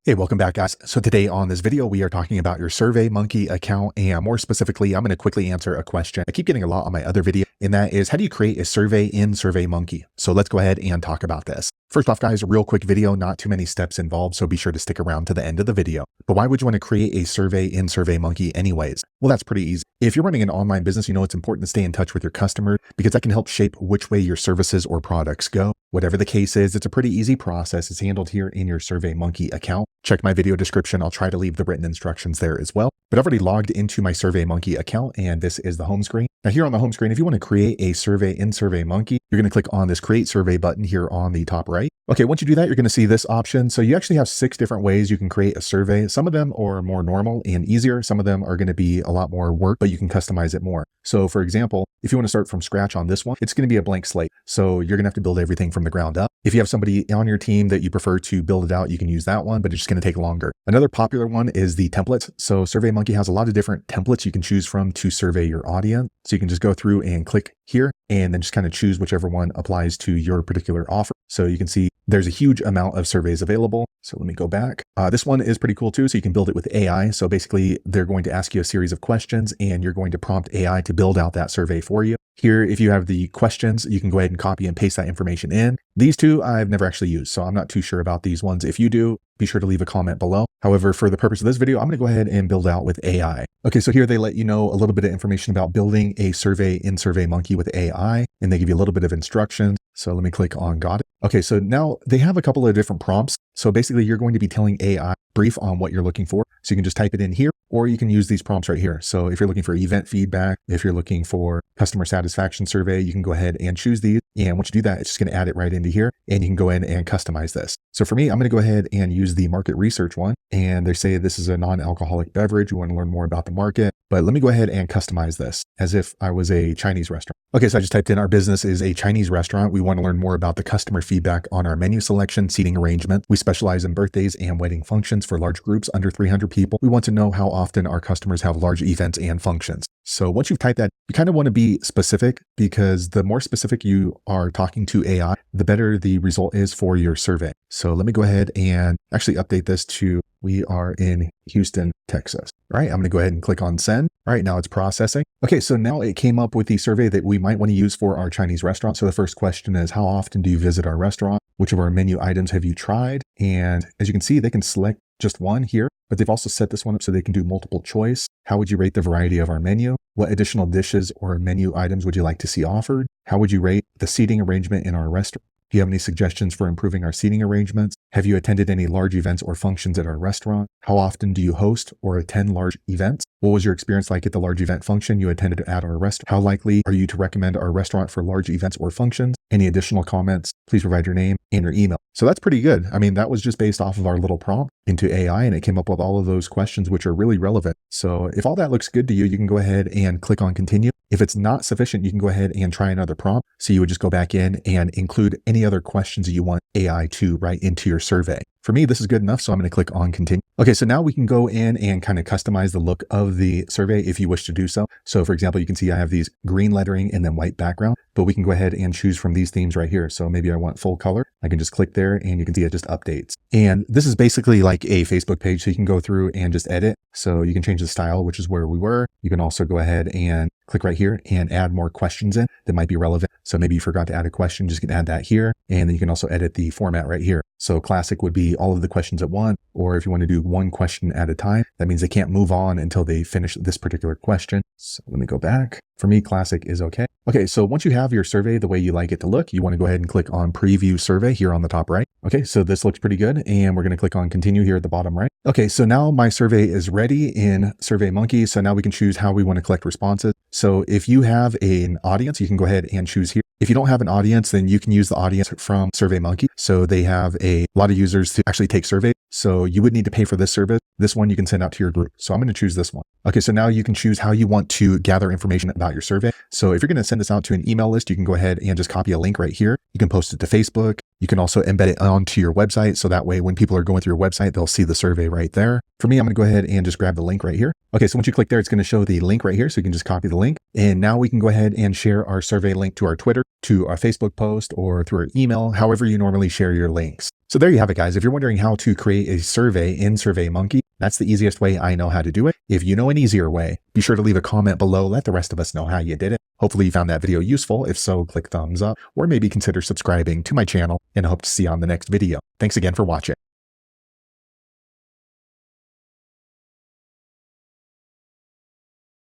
Hey, welcome back, guys. So today on this video, we are talking about your SurveyMonkey account, and more specifically, I'm going to quickly answer a question I keep getting a lot on my other video, and that is, how do you create a survey in SurveyMonkey? So let's go ahead and talk about this. First off, guys, a real quick video, not too many steps involved, so be sure to stick around to the end of the video. But why would you want to create a survey in SurveyMonkey anyways? Well, that's pretty easy. If you're running an online business, you know it's important to stay in touch with your customer because that can help shape which way your services or products go. Whatever the case is, it's a pretty easy process. It's handled here in your SurveyMonkey account. Check my video description. I'll try to leave the written instructions there as well. But I've already logged into my SurveyMonkey account, and this is the home screen. Now here on the home screen, if you want to create a survey in SurveyMonkey, you're going to click on this Create Survey button here on the top right. Okay, once you do that, you're going to see this option. So you actually have 6 different ways you can create a survey. Some of them are more normal and easier. Some of them are going to be a lot more work, but you can customize it more. So for example, if you want to start from scratch on this one, it's going to be a blank slate. So you're going to have to build everything from the ground up. If you have somebody on your team that you prefer to build it out, you can use that one, but it's just going to take longer. Another popular one is the templates. So SurveyMonkey has a lot of different templates you can choose from to survey your audience. So you can just go through and click here and then just kind of choose whichever one applies to your particular offer. So you can see there's a huge amount of surveys available. So let me go back. This one is pretty cool too. So you can build it with AI. So basically they're going to ask you a series of questions and you're going to prompt AI to build out that survey for you. Here, if you have the questions, you can go ahead and copy and paste that information in. These two I've never actually used, so I'm not too sure about these ones. If you do, be sure to leave a comment below. However, for the purpose of this video, I'm going to go ahead and build out with AI. Okay, so here they let you know a little bit of information about building a survey in SurveyMonkey with AI, and they give you a little bit of instructions. So let me click on Got It. Okay, so now they have a couple of different prompts. So basically you're going to be telling AI brief on what you're looking for. So you can just type it in here, or you can use these prompts right here. So if you're looking for event feedback, if you're looking for customer satisfaction survey, you can go ahead and choose these. And once you do that, it's just going to add it right into here and you can go in and customize this. So for me, I'm going to go ahead and use the market research one. And they say this is a non-alcoholic beverage. We want to learn more about the market, but let me go ahead and customize this as if I was a Chinese restaurant. Okay, so I just typed in our business is a Chinese restaurant. We want to learn more about the customer feedback on our menu selection, seating arrangement. We specialize in birthdays and wedding functions for large groups under 300 people. We want to know how often our customers have large events and functions. So once you've typed that, you kind of want to be specific because the more specific you are talking to AI, the better the result is for your survey. So let me go ahead and actually update this to we are in Houston, Texas. All right, I'm going to go ahead and click on send. All right, now it's processing. Okay, so now it came up with the survey that we might want to use for our Chinese restaurant. So the first question is, how often do you visit our restaurant? Which of our menu items have you tried? And as you can see, they can select just one here, but they've also set this one up so they can do multiple choice. How would you rate the variety of our menu? What additional dishes or menu items would you like to see offered? How would you rate the seating arrangement in our restaurant? Do you have any suggestions for improving our seating arrangements? Have you attended any large events or functions at our restaurant? How often do you host or attend large events? What was your experience like at the large event function you attended at our restaurant? How likely are you to recommend our restaurant for large events or functions? Any additional comments? Please provide your name and your email. So that's pretty good. I mean, that was just based off of our little prompt into AI, and it came up with all of those questions, which are really relevant. So if all that looks good to you, you can go ahead and click on continue. If it's not sufficient, you can go ahead and try another prompt. So you would just go back in and include any other questions that you want AI to write into your survey. For me, this is good enough, so I'm going to click on continue. Okay, so now we can go in and kind of customize the look of the survey if you wish to do so. So for example, you can see I have these green lettering and then white background, but we can go ahead and choose from these themes right here. So maybe I want full color. I can just click there and you can see it just updates. And this is basically like a Facebook page, so you can go through and just edit. So you can change the style, which is where we were. You can also go ahead and click right here and add more questions in that might be relevant. So maybe you forgot to add a question, just can add that here. And then you can also edit the format right here. So classic would be all of the questions at once, or if you want to do one question at a time, that means they can't move on until they finish this particular question. So let me go back. For me, classic is okay. Okay, so once you have your survey the way you like it to look, you want to go ahead and click on preview survey here on the top right. Okay, so this looks pretty good. And we're going to click on continue here at the bottom right. Okay, so now my survey is ready in SurveyMonkey. So now we can choose how we want to collect responses. So if you have an audience, you can go ahead and choose here. If you don't have an audience, then you can use the audience from SurveyMonkey. So they have a lot of users to actually take surveys. So you would need to pay for this service. This one you can send out to your group. So I'm going to choose this one. Okay, so now you can choose how you want to gather information about your survey. So if you're going to send this out to an email list, you can go ahead and just copy a link right here. You can post it to Facebook. You can also embed it onto your website. So that way, when people are going through your website, they'll see the survey right there. For me, I'm going to go ahead and just grab the link right here. Okay, so once you click there, it's going to show the link right here. So you can just copy the link. And now we can go ahead and share our survey link to our Twitter, to our Facebook post, or through our email, however you normally share your links. So there you have it, guys. If you're wondering how to create a survey in SurveyMonkey, that's the easiest way I know how to do it. If you know an easier way, be sure to leave a comment below. Let the rest of us know how you did it. Hopefully you found that video useful. If so, click thumbs up or maybe consider subscribing to my channel, and I hope to see you on the next video. Thanks again for watching.